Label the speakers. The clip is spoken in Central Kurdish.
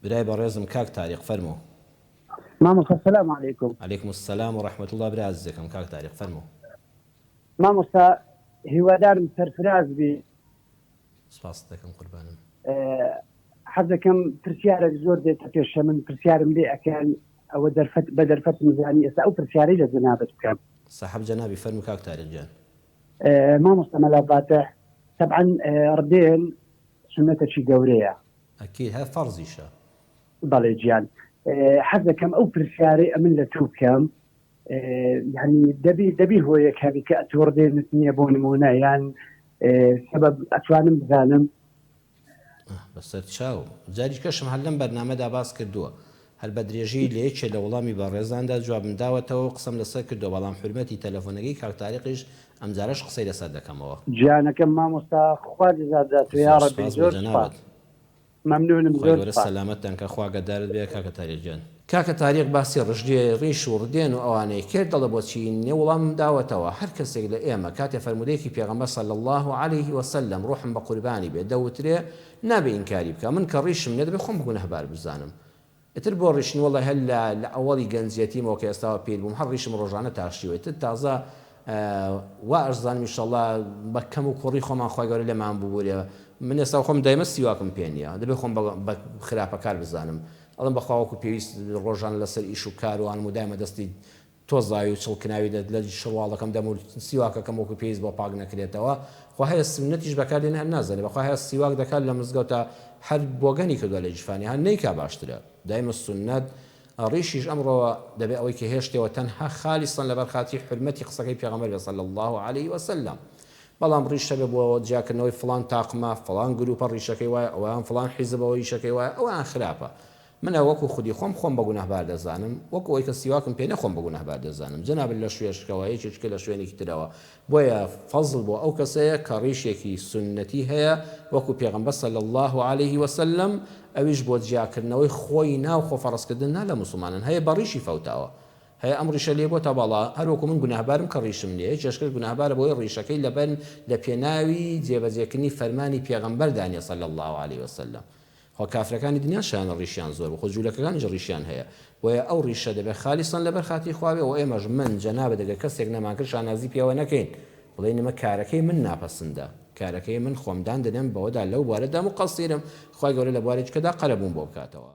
Speaker 1: برای بەڕێزم کاک تاریق فەرموو.
Speaker 2: مامۆستا السلام عليكم.
Speaker 1: عليكم السلام ورحمة الله برای عزیزەکەم کاک تاریق فەرموو.
Speaker 2: مامۆستا هیوادارم سەرفراز بی.
Speaker 1: سپاس دەکەم قوربانم.
Speaker 2: حەز دەکەم پرسیارێک زۆر دێتە پێشە من پرسیارم لێ ئەکەن ئەوە بە دەرفەت مزانی ئێستا ئەو پرسیارەی لە جەنابەت بکەم.
Speaker 1: صاحب جەنابی فەرموو کاک تاریق جان.
Speaker 2: مامۆستا مەلاباتە طبعا ڕدێن سنەتێکی گەورەیە.
Speaker 1: ئەکید هە فەرزیشە.
Speaker 2: بەڵێ گیان حەز دەکەم ئەو پرسیارەی ئەمن لە تو بکەم یعنی دەبی هۆیەکاری کە ئەتۆ ڕدێنت نییە بۆ نمونە یان سبب ئەتوانم بزانم.
Speaker 1: بەسەر چاو جاری کەشم هەر لەم بەرنامەدا باس کردووە هەر بە درێژی لە یەکێ لە وەڵامی بەڕێزاندا جوابم داوەتەوە قسەم لەسەر کردو بەڵام حرمەتی تەلەفۆنەکەی کاک تاریقیش ئەمجارەش قسەی لەسەر دەکەمەوە.
Speaker 2: گیانەکەم مامۆستا خوا جزادات یا ڕەبی زۆر سپاس. مەمنونم زۆر
Speaker 1: سەلامەتتان کە خوا گەدارت بێ کاکە تاریق جان. کاکە تاریق باسی ڕژدێ ڕیش و ڕدێن و ئەوانەی کرد دەڵێ بۆچی نێ وەڵام داوەتەوە هەر کەسێک لە ئێمە کاتێ فەرمودەیەکی پێغەمبەر صلی الله عليه وسلم ڕوحم بە قوربانی بێ دەوترێ نابێ ئینکاری بکە من کە ڕیشم نێ دەبێ خۆم بگونەهبار بزانم. ئیتر بۆ ڕیشنی وەڵی هەر لە ئەوەڵی گەنجەتیمەوە کە ئێستاوە پیر بووم هەر ڕیشم ڕۆژانە تاشیوێت تازە وا ئەرزانم ئینشەڵڵا بە کەم و کوڕی خۆمان خوای گەورە لێمان ببوورێ من ئێستا خۆم دایمە سیواکم پێ نییە دەبێت خۆم بە خراپەکار بزانم ئەڵم بەخواوەکو پێویست ڕۆژان لەسەر ئیش و کار وان و دایمە دەستی تۆزاوی و چڵکناوی لە شڕواڵەکەم دەم و سیواکەکەم وەکو پێویست بۆ پاک نەکرێتەوە خوا هەیە سنەتیش بەکاردێن هەر نازانێت بەخوا هەیە سیواک دەکات لە مزگەوتە هەر بۆگەنی کردووە لە جیفانی هەر نەیکا باشترە دایمە سنەت ڕیشیش ئەمڕۆ دەبێت ئەوەی کە هێشتەوە تەنها خالیسان لەبەر خاتی حرمەتی قسەکەی پێغەمبەر صلی الله عليه وسلم. بەڵام ڕیشە بێ بۆ جیاکردنەوەی فڵان تاقمە فڵان گروپە ڕیشەکەی وایە ئەویان فڵان حیزبەوە ڕیشەکەی وایە ئەویان خراپە. منە وەکو خودی خۆم بە گونەهبار دەزانم وەکو ئەوەی کە سیواکم پێ نەخۆم بە گونەهبار دەزانم جەنابەت لە شوێشکەوە یەکێکە لە شوێنێکی ترەوە بۆیە فەزڵ بۆ ئەو کەسەیە کە ڕیشێکی سنەتی هەیە وەکو پێغەمبەر صلی الله عليه وسلم ئەویش بۆ جیاکردنەوەی خۆی ناو خۆفەڕستکردن نا لە موسڵمانن هەیە بە ڕیشی فەوتاوە هەیە ئەم ڕیشە لێ بۆتە باڵا هەروەکو من گوناهبارم کە ڕیشم نییە جێشکر گوناهبارە بۆی ڕیشەکەی لەبەن لە پێناوی جێبەجێکردنی فەرمانی پێغەمبەر دانیە صلی الله عليه وسلم. خۆ کافرەکانی دنیاشیان ڕیشیان زۆر خۆ جوولەکەکانیش ڕیشیان هەیە بۆیە ئەو ڕیشە دەبێت خالیسان لەبەر خاتی خواوێ و ئێمەش من جەنابەت دەگە کەسێک نەمان کرد شانازی پێوە نەکەین بڵێ نمە کارەکەی من ناپەسەندە کارەکەی من خۆمدان دەدەم بەوەدا لەو بوارەدا مقەسیرم خوای گەورە لە بوارێکەکەدا قەرەبووم بۆ بکاتەوە.